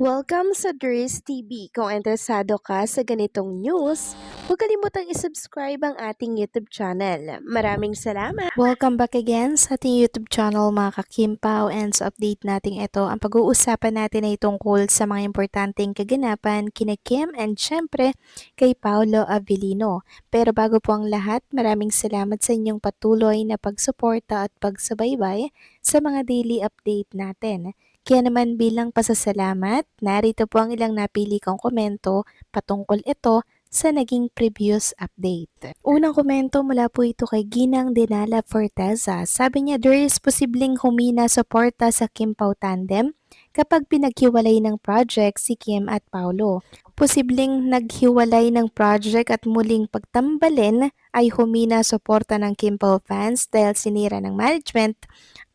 Welcome sa Dries TV. Kung interesado ka sa ganitong news, huwag kalimutang isubscribe ang ating YouTube channel. Maraming salamat! Welcome back again sa ating YouTube channel mga kakimpaw, and sa update natin ito, ang pag-uusapan natin ay tungkol sa mga importanteng kaganapan kina Kim and syempre kay Paolo Avellino. Pero bago po ang lahat, maraming salamat sa inyong patuloy na pagsuporta at pagsubaybay sa mga daily update natin. Kaya naman bilang pasasalamat, narito po ang ilang napili kong komento patungkol ito sa naging previous update. Unang komento mula po ito kay Ginang Denala Forteza. Sabi niya, there is posibleng humina suporta sa Kim Pao tandem kapag pinaghiwalay ng project si Kim at Paolo. Posibleng naghiwalay ng project at muling pagtambalin ay humina suporta ng Kim Pao fans dahil sinira ng management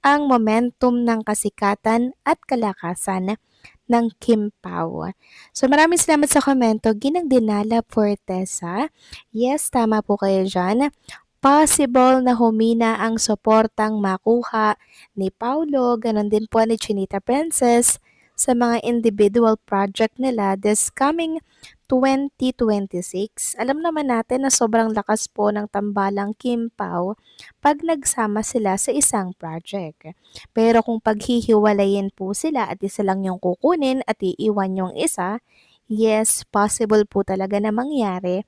ang momentum ng kasikatan at kalakasan ng Kim Pao. So maraming salamat sa komento, Ginang Dinala Fortesa. Yes, tama po kayo dyan. Possible na humina ang suportang makuha ni Paulo, ganon din po ni Chinita Princess sa mga individual project nila this coming 2026. Alam naman natin na sobrang lakas po ng tambalang Kim Pao pag nagsama sila sa isang project. Pero kung paghihiwalayin po sila at isa lang yung kukunin at iiwan yung isa, yes, possible po talaga na mangyari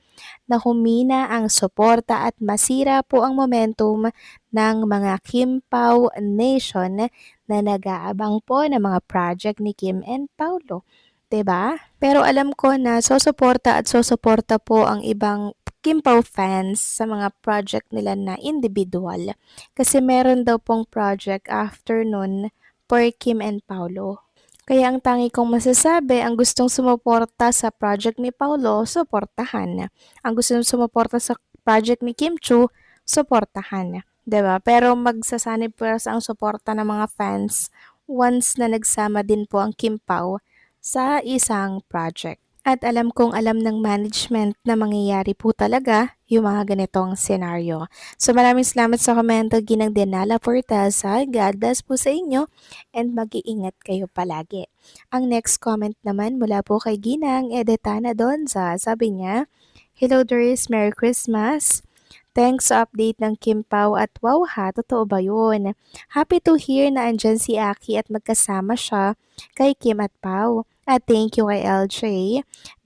na humina ang suporta at masira po ang momentum ng mga Kim Pao Nation na nag-aabang po ng mga project ni Kim and Paulo. 'Di ba? Pero alam ko na susuporta at susuporta po ang ibang Kim Pao fans sa mga project nila na individual. Kasi meron daw pong project after nun for Kim and Paulo. Kaya ang tangi kong masasabi, ang gustong sumuporta sa project ni Paulo, suportahan. Ang gustong sumuporta sa project ni Kim Chu, suportahan. 'Di ba? Pero magsasanib pa ang suporta ng mga fans once na nagsama din po ang Kim Pao sa isang project. At alam kong alam ng management na mangyayari po talaga yung mga ganitong senaryo. So maraming salamat sa komento, Ginang Denala Portasa. God bless po sa inyo and mag-iingat kayo palagi. Ang next comment naman mula po kay Ginang Edetana Donza. Sabi niya, Hello Doris, Merry Christmas. Thanks sa update ng Kim Pao at wow ha, totoo ba yun? Happy to hear na andyan si Aki at magkasama siya kay Kim at Pao. At thank you kay LJ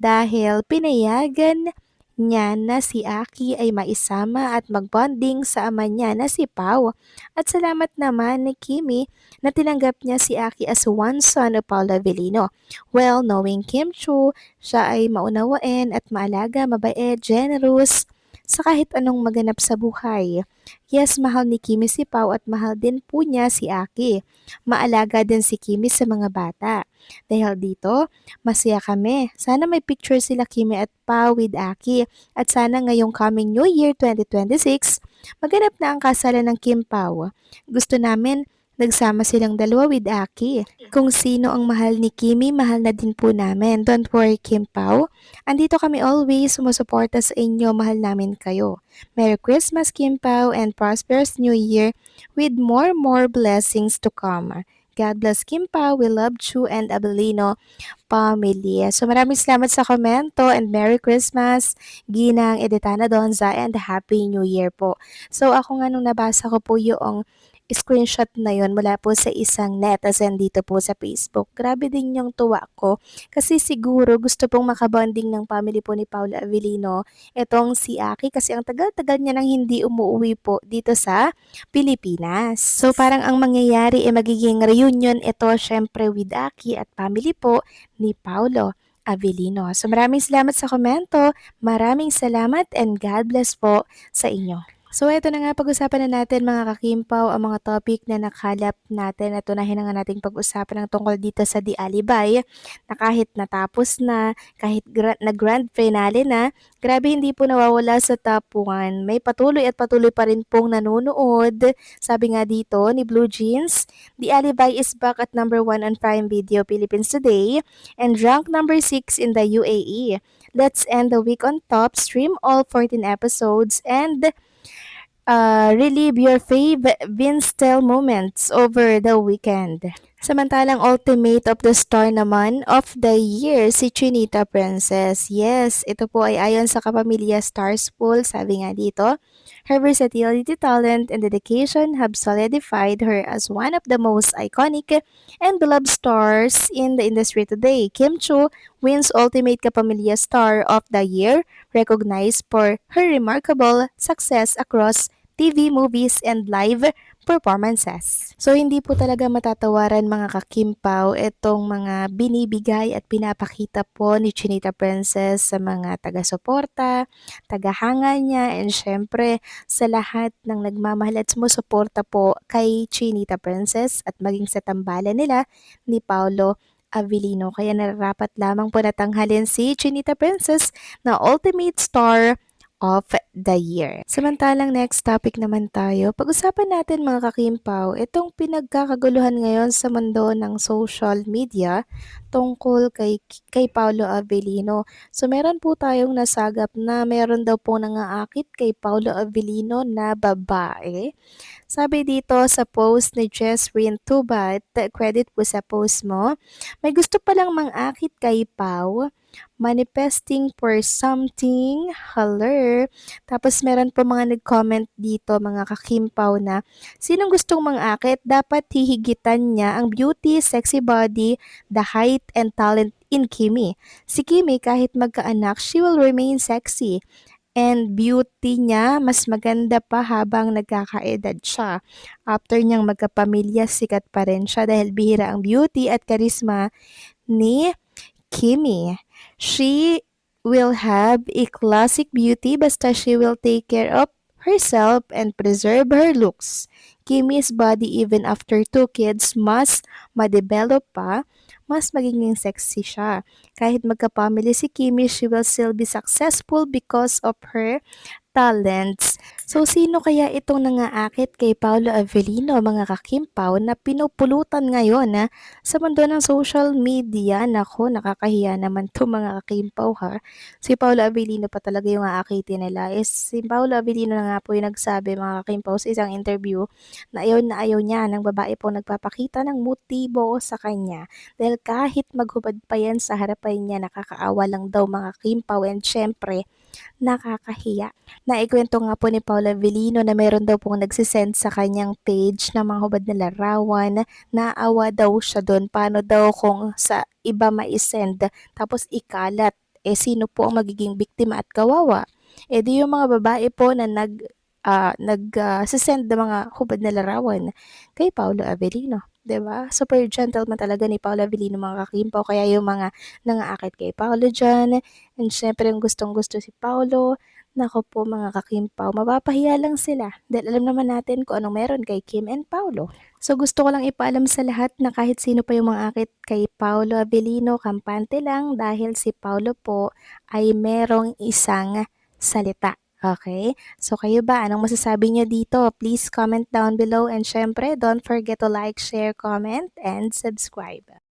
dahil pinayagan niya na si Aki ay maisama at magbonding sa ama niya na si Pao. At salamat naman ni Kimi na tinanggap niya si Aki as one son of Paolo Avellino. Well, knowing Kim Chu, siya ay maunawain at maalaga, mabait, generous, sa kahit anong maganap sa buhay. Yes, mahal ni Kimi si Pao at mahal din po niya si Aki. Maalaga din si Kimi sa mga bata. Dahil dito, masaya kami. Sana may picture sila Kimi at Pao with Aki. At sana ngayong coming New Year 2026, maganap na ang kasalan ng Kim Pao. Gusto namin nagsama silang dalawa with Aki. Kung sino ang mahal ni Kimi, mahal na din po namin. Don't worry, Kim Pao. Andito kami always sumusuporta sa inyo. Mahal namin kayo. Merry Christmas, Kim Pao, and prosperous New Year with more blessings to come. God bless Kim Pao. We love you and Abelino family. So maraming salamat sa komento and Merry Christmas, Ginang Edetana Donza, and Happy New Year po. So ako nga nung nabasa ko po yung screenshot na yon mula po sa isang netizen dito po sa Facebook. Grabe din yung tuwa ko kasi siguro gusto pong makabonding ng family po ni Paolo Avellino itong si Aki kasi ang tagal-tagal niya nang hindi umuwi po dito sa Pilipinas. So parang ang mangyayari ay magiging reunion ito syempre with Aki at family po ni Paolo Avellino. So maraming salamat sa komento, maraming salamat and God bless po sa inyo. So ito na nga pag-usapan na natin mga kakimpaw ang mga topic na nakalap natin at unahin na nga nating pag-usapan ng tungkol dito sa The Alibay na kahit natapos na, kahit na grand finale na, grabe hindi po nawawala sa top 1. May patuloy at patuloy pa rin pong nanonood. Sabi nga dito ni Blue Jeans, The Alibay is back at number 1 on Prime Video Philippines today and ranked number 6 in the UAE. Let's end the week on top, stream all 14 episodes and relive your fave Vince Tell moments over the weekend. Samantalang ultimate of the star naman of the year si Chinita Princess. Yes, ito po ay ayon sa Kapamilya Stars Pool. Sabi nga dito, her versatility, talent, and dedication have solidified her as one of the most iconic and beloved stars in the industry today. Kim Chu wins Ultimate Kapamilya Star of the Year, recognized for her remarkable success across TV, movies, and live performances. So hindi po talaga matatawaran mga kakimpaw itong mga binibigay at pinapakita po ni Chinita Princess sa mga taga-suporta, tagahanga niya, and syempre sa lahat ng nagmamahal at sumusuporta po kay Chinita Princess at maging sa tambalan nila ni Paolo Avellino. Kaya nararapat lamang po natanghalin si Chinita Princess na Ultimate Star of the Year. Samantalang next topic naman tayo, pag-usapan natin mga kakimpaw, itong pinagkakaguluhan ngayon sa mundo ng social media tungkol kay Paolo Avellino. So meron po tayong nasagap na meron daw po nangaakit kay Paolo Avellino na babae. Sabi dito sa post ni Jesrin Tubat, credit po sa post mo, may gusto palang mangakit kay Pau, manifesting for something, haler. Tapos meron po mga nag-comment dito mga kakimpaw na sinong gustong mangakit dapat hihigitan niya ang beauty, sexy body, the height and talent in Kimi. Si Kimi kahit magkaanak, she will remain sexy and beauty niya mas maganda pa habang nagkakaedad siya. After niyang magkapamilya, sikat pa rin siya dahil bihira ang beauty at karisma ni Kimi. She will have a classic beauty basta she will take care of herself and preserve her looks. Kimi's body even after 2 kids mas ma-develop pa, mas magiging sexy siya. Kahit magka-family si Kimi, she will still be successful because of her talents. So, sino kaya itong nangaakit kay Paolo Avellino, mga kakimpaw, na pinupulutan ngayon sa mundo ng social media? Nako, nakakahiya naman to mga kakimpaw ha. Si Paolo Avellino pa talaga yung aakitin nila. Si Paolo Avellino na nga po yung nagsabi mga kakimpaw sa isang interview na ayaw niya ng babae po nagpapakita ng motibo sa kanya. Dahil kahit maghubad pa yan sa harapan niya, nakakaawa lang daw mga kakimpaw, and syempre, nakakahiya. Naikwento nga po ni Paula Avellino na meron daw pong nagsisend sa kanyang page ng mga hubad na larawan, naawa daw siya doon. Paano daw kung sa iba maisend tapos ikalat? Sino po ang magiging biktima at kawawa? Di yung mga babae po na sisend ng mga hubad na larawan kay Paolo Avellino. 'Di ba? Super gentleman talaga ni Paolo Avellino mga kakimpaw, kaya yung mga nangaakit kay Paolo diyan, and syempre yung gustong-gusto si Paolo, naku po mga kakimpaw, mapapahiya lang sila dahil alam naman natin kung anong meron kay Kim and Paolo. So gusto ko lang ipaalam sa lahat na kahit sino pa yung mangakit kay Paolo Avellino, kampante lang dahil si Paolo po ay merong isang salita. Okay? So kayo ba, anong masasabi niyo dito? Please comment down below, and syempre don't forget to like, share, comment, and subscribe.